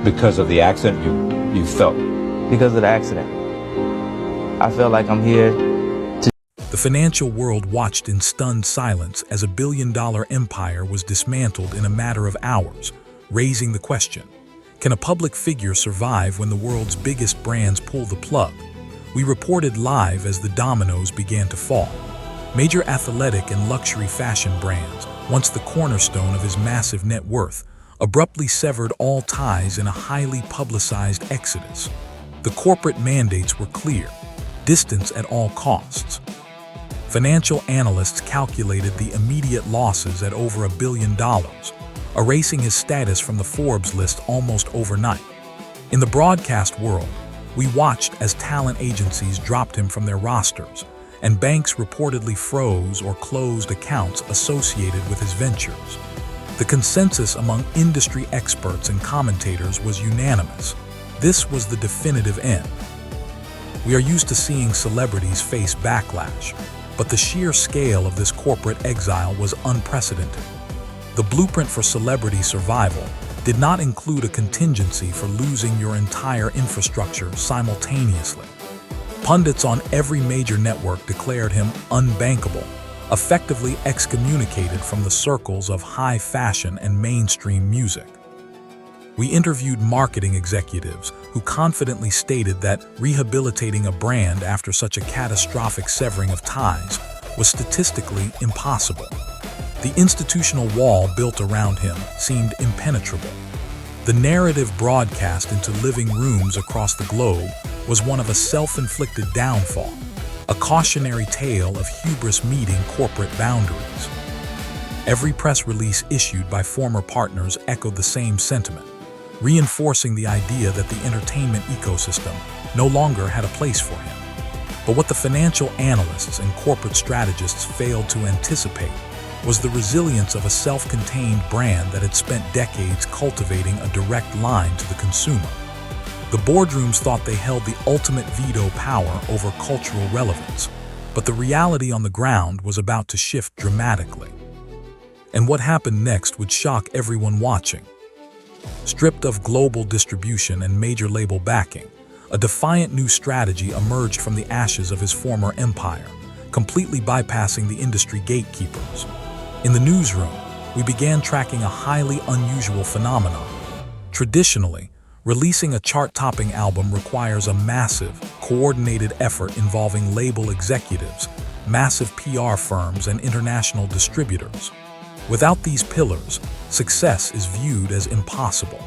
Because of the accident you felt? Because of the accident. I felt like I'm here. The financial world watched in stunned silence as a billion-dollar empire was dismantled in a matter of hours, raising the question, can a public figure survive when the world's biggest brands pull the plug? We reported live as the dominoes began to fall. Major athletic and luxury fashion brands, once the cornerstone of his massive net worth, abruptly severed all ties in a highly publicized exodus. The corporate mandates were clear: distance at all costs. Financial analysts calculated the immediate losses at over $1 billion, erasing his status from the Forbes list almost overnight. In the broadcast world, we watched as talent agencies dropped him from their rosters, and banks reportedly froze or closed accounts associated with his ventures. The consensus among industry experts and commentators was unanimous. This was the definitive end. We are used to seeing celebrities face backlash, but the sheer scale of this corporate exile was unprecedented. The blueprint for celebrity survival did not include a contingency for losing your entire infrastructure simultaneously. Pundits on every major network declared him unbankable, effectively excommunicated from the circles of high fashion and mainstream music. We interviewed marketing executives who confidently stated that rehabilitating a brand after such a catastrophic severing of ties was statistically impossible. The institutional wall built around him seemed impenetrable. The narrative broadcast into living rooms across the globe was one of a self-inflicted downfall, a cautionary tale of hubris meeting corporate boundaries. Every press release issued by former partners echoed the same sentiment, reinforcing the idea that the entertainment ecosystem no longer had a place for him. But what the financial analysts and corporate strategists failed to anticipate was the resilience of a self-contained brand that had spent decades cultivating a direct line to the consumer. The boardrooms thought they held the ultimate veto power over cultural relevance, but the reality on the ground was about to shift dramatically. And what happened next would shock everyone watching. Stripped of global distribution and major label backing, a defiant new strategy emerged from the ashes of his former empire, completely bypassing the industry gatekeepers. In the newsroom, we began tracking a highly unusual phenomenon. Traditionally, releasing a chart-topping album requires a massive, coordinated effort involving label executives, massive PR firms, and international distributors. Without these pillars, success is viewed as impossible.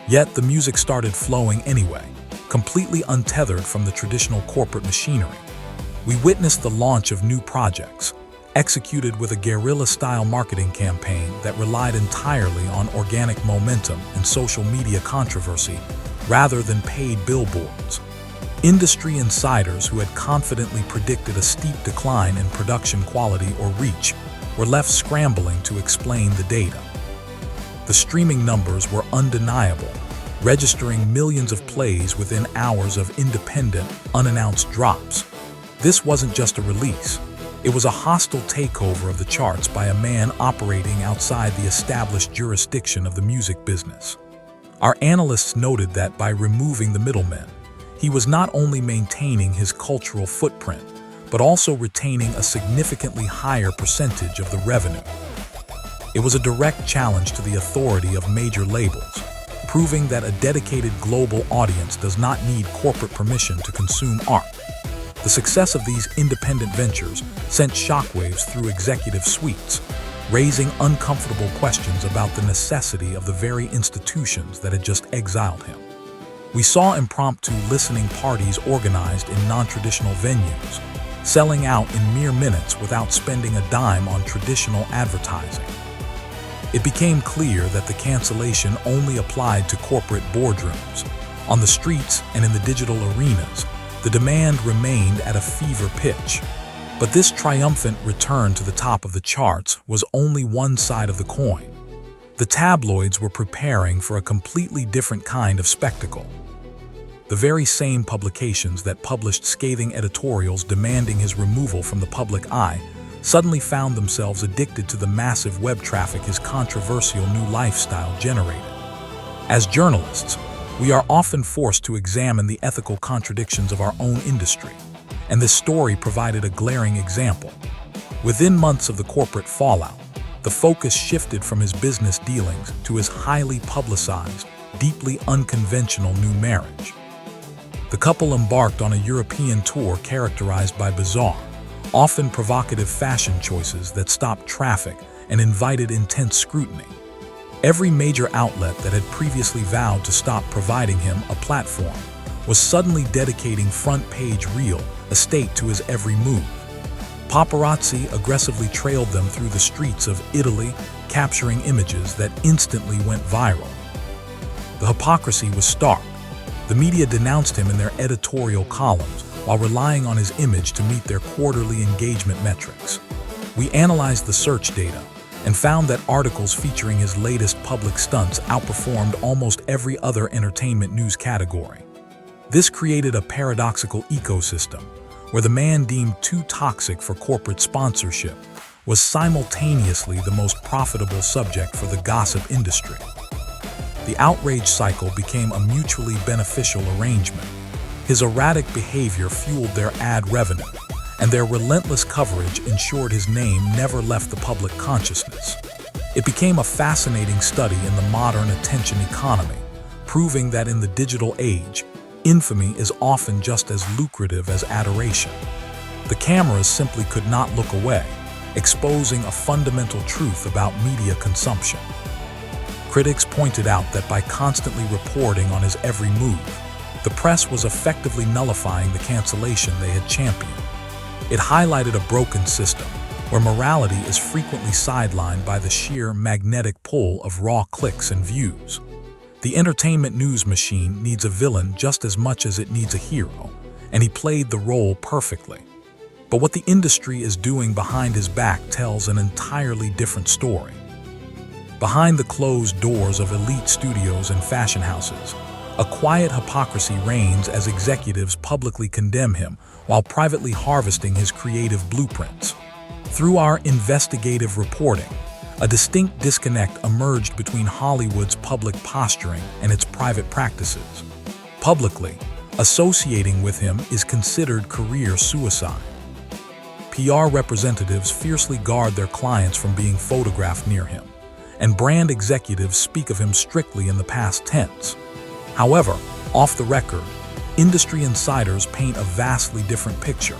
Yet the music started flowing anyway, completely untethered from the traditional corporate machinery. We witnessed the launch of new projects, executed with a guerrilla-style marketing campaign that relied entirely on organic momentum and social media controversy rather than paid billboards. Industry insiders who had confidently predicted a steep decline in production quality or reach were left scrambling to explain the data. The streaming numbers were undeniable, registering millions of plays within hours of independent, unannounced drops. This wasn't just a release. It was a hostile takeover of the charts by a man operating outside the established jurisdiction of the music business. Our analysts noted that by removing the middlemen, he was not only maintaining his cultural footprint, but also retaining a significantly higher percentage of the revenue. It was a direct challenge to the authority of major labels, proving that a dedicated global audience does not need corporate permission to consume art. The success of these independent ventures sent shockwaves through executive suites, raising uncomfortable questions about the necessity of the very institutions that had just exiled him. We saw impromptu listening parties organized in non-traditional venues, selling out in mere minutes without spending a dime on traditional advertising. It became clear that the cancellation only applied to corporate boardrooms. On the streets and in the digital arenas, the demand remained at a fever pitch. But this triumphant return to the top of the charts was only one side of the coin. The tabloids were preparing for a completely different kind of spectacle. The very same publications that published scathing editorials demanding his removal from the public eye suddenly found themselves addicted to the massive web traffic his controversial new lifestyle generated. As journalists, we are often forced to examine the ethical contradictions of our own industry, and this story provided a glaring example. Within months of the corporate fallout, the focus shifted from his business dealings to his highly publicized, deeply unconventional new marriage. The couple embarked on a European tour characterized by bizarre, often provocative fashion choices that stopped traffic and invited intense scrutiny. Every major outlet that had previously vowed to stop providing him a platform was suddenly dedicating front-page real estate to his every move. Paparazzi aggressively trailed them through the streets of Italy, capturing images that instantly went viral. The hypocrisy was stark. The media denounced him in their editorial columns while relying on his image to meet their quarterly engagement metrics. We analyzed the search data and found that articles featuring his latest public stunts outperformed almost every other entertainment news category. This created a paradoxical ecosystem where the man deemed too toxic for corporate sponsorship was simultaneously the most profitable subject for the gossip industry. The outrage cycle became a mutually beneficial arrangement. His erratic behavior fueled their ad revenue, and their relentless coverage ensured his name never left the public consciousness. It became a fascinating study in the modern attention economy, proving that in the digital age, infamy is often just as lucrative as adoration. The cameras simply could not look away, exposing a fundamental truth about media consumption. Critics pointed out that by constantly reporting on his every move, the press was effectively nullifying the cancellation they had championed. It highlighted a broken system, where morality is frequently sidelined by the sheer magnetic pull of raw clicks and views. The entertainment news machine needs a villain just as much as it needs a hero, and he played the role perfectly. But what the industry is doing behind his back tells an entirely different story. Behind the closed doors of elite studios and fashion houses, a quiet hypocrisy reigns as executives publicly condemn him while privately harvesting his creative blueprints. Through our investigative reporting, a distinct disconnect emerged between Hollywood's public posturing and its private practices. Publicly, associating with him is considered career suicide. PR representatives fiercely guard their clients from being photographed near him, and brand executives speak of him strictly in the past tense. However, off the record, industry insiders paint a vastly different picture.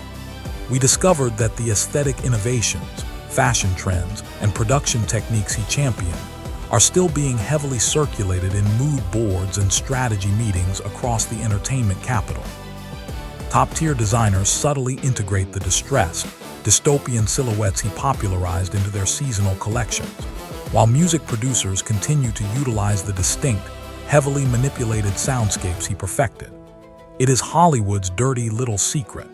We discovered that the aesthetic innovations, fashion trends, and production techniques he championed are still being heavily circulated in mood boards and strategy meetings across the entertainment capital. Top-tier designers subtly integrate the distressed, dystopian silhouettes he popularized into their seasonal collections, while music producers continue to utilize the distinct, heavily manipulated soundscapes he perfected. It is Hollywood's dirty little secret.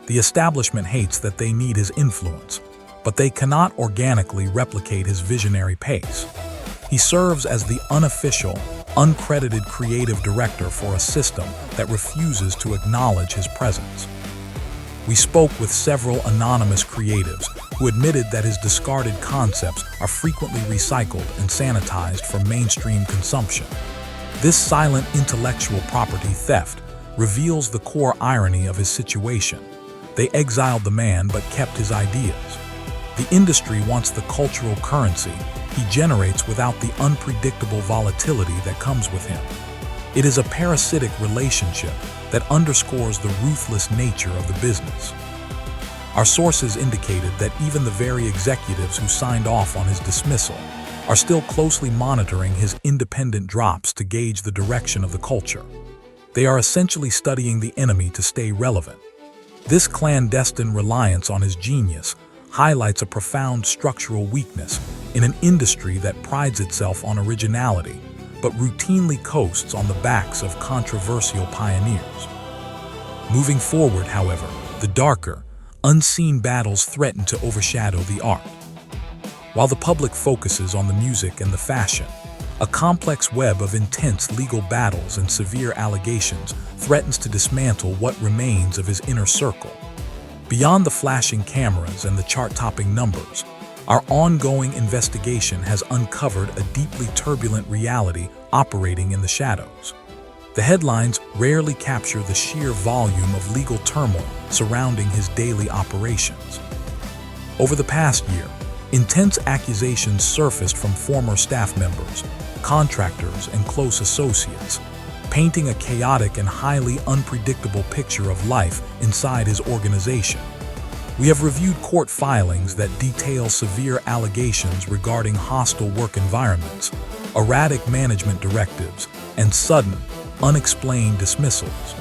The establishment hates that they need his influence, but they cannot organically replicate his visionary pace. He serves as the unofficial, uncredited creative director for a system that refuses to acknowledge his presence. We spoke with several anonymous creatives who admitted that his discarded concepts are frequently recycled and sanitized for mainstream consumption. This silent intellectual property theft reveals the core irony of his situation. They exiled the man but kept his ideas. The industry wants the cultural currency he generates without the unpredictable volatility that comes with him. It is a parasitic relationship that underscores the ruthless nature of the business. Our sources indicated that even the very executives who signed off on his dismissal are still closely monitoring his independent drops to gauge the direction of the culture. They are essentially studying the enemy to stay relevant. This clandestine reliance on his genius highlights a profound structural weakness in an industry that prides itself on originality, but routinely coasts on the backs of controversial pioneers. Moving forward, however, the darker, unseen battles threaten to overshadow the art. While the public focuses on the music and the fashion, a complex web of intense legal battles and severe allegations threatens to dismantle what remains of his inner circle. Beyond the flashing cameras and the chart-topping numbers, Our ongoing investigation has uncovered a deeply turbulent reality operating in the shadows. The headlines rarely capture the sheer volume of legal turmoil surrounding his daily operations. Over the past year, intense accusations surfaced from former staff members, contractors, and close associates, painting a chaotic and highly unpredictable picture of life inside his organization. We have reviewed court filings that detail severe allegations regarding hostile work environments, erratic management directives, and sudden, unexplained dismissals.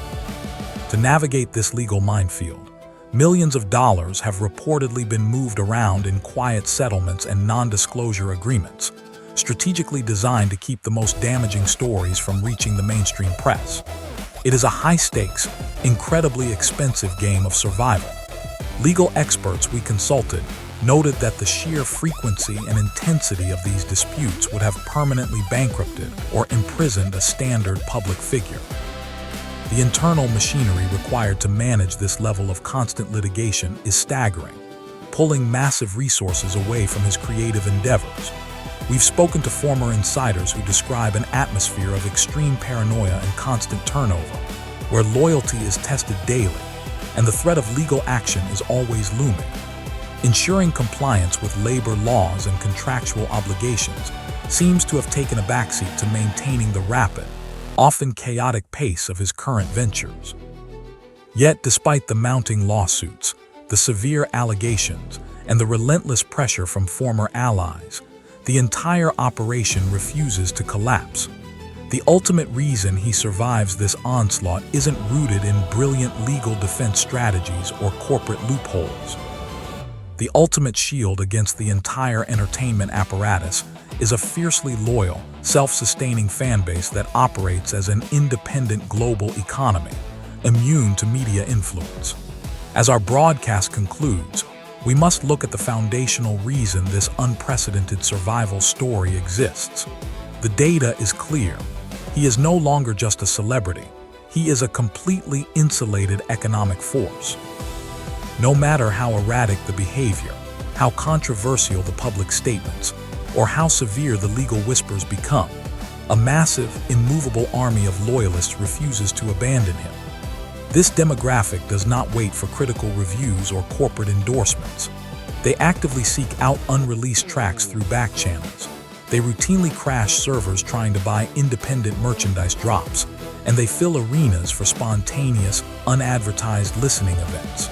To navigate this legal minefield, millions of dollars have reportedly been moved around in quiet settlements and non-disclosure agreements, strategically designed to keep the most damaging stories from reaching the mainstream press. It is a high-stakes, incredibly expensive game of survival. Legal experts we consulted noted that the sheer frequency and intensity of these disputes would have permanently bankrupted or imprisoned a standard public figure. The internal machinery required to manage this level of constant litigation is staggering, pulling massive resources away from his creative endeavors. We've spoken to former insiders who describe an atmosphere of extreme paranoia and constant turnover, where loyalty is tested daily, and the threat of legal action is always looming. Ensuring compliance with labor laws and contractual obligations seems to have taken a backseat to maintaining the rapid, often chaotic pace of his current ventures. Yet, despite the mounting lawsuits, the severe allegations, and the relentless pressure from former allies, the entire operation refuses to collapse. The ultimate reason he survives this onslaught isn't rooted in brilliant legal defense strategies or corporate loopholes. The ultimate shield against the entire entertainment apparatus is a fiercely loyal, self-sustaining fanbase that operates as an independent global economy, immune to media influence. As our broadcast concludes, we must look at the foundational reason this unprecedented survival story exists. The data is clear. He is no longer just a celebrity. He is a completely insulated economic force. No matter how erratic the behavior, how controversial the public statements, or how severe the legal whispers become, a massive, immovable army of loyalists refuses to abandon him. This demographic does not wait for critical reviews or corporate endorsements. They actively seek out unreleased tracks through back channels. They routinely crash servers trying to buy independent merchandise drops, and they fill arenas for spontaneous, unadvertised listening events.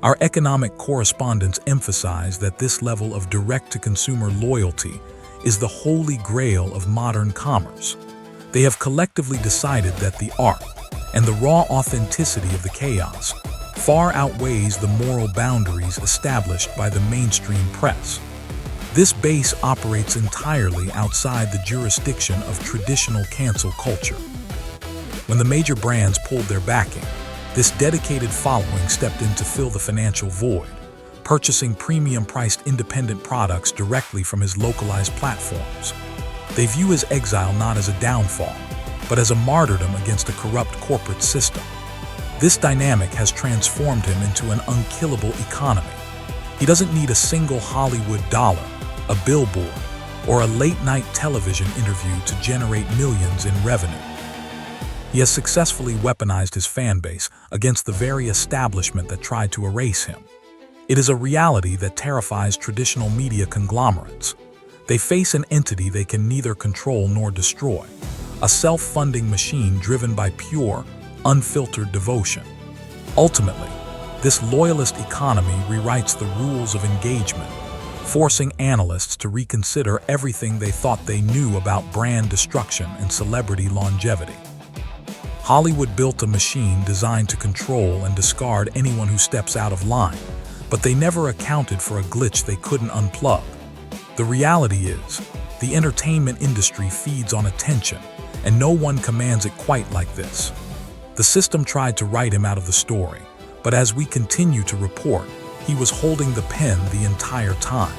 Our economic correspondents emphasize that this level of direct-to-consumer loyalty is the holy grail of modern commerce. They have collectively decided that the art and the raw authenticity of the chaos far outweighs the moral boundaries established by the mainstream press. This base operates entirely outside the jurisdiction of traditional cancel culture. When the major brands pulled their backing, this dedicated following stepped in to fill the financial void, purchasing premium-priced independent products directly from his localized platforms. They view his exile not as a downfall, but as a martyrdom against a corrupt corporate system. This dynamic has transformed him into an unkillable economy. He doesn't need a single Hollywood dollar, a billboard, or a late-night television interview to generate millions in revenue. He has successfully weaponized his fan base against the very establishment that tried to erase him. It is a reality that terrifies traditional media conglomerates. They face an entity they can neither control nor destroy, a self-funding machine driven by pure, unfiltered devotion. Ultimately, this loyalist economy rewrites the rules of engagement, forcing analysts to reconsider everything they thought they knew about brand destruction and celebrity longevity. Hollywood built a machine designed to control and discard anyone who steps out of line, but they never accounted for a glitch they couldn't unplug. The reality is, the entertainment industry feeds on attention, and no one commands it quite like this. The system tried to write him out of the story, but as we continue to report, he was holding the pen the entire time.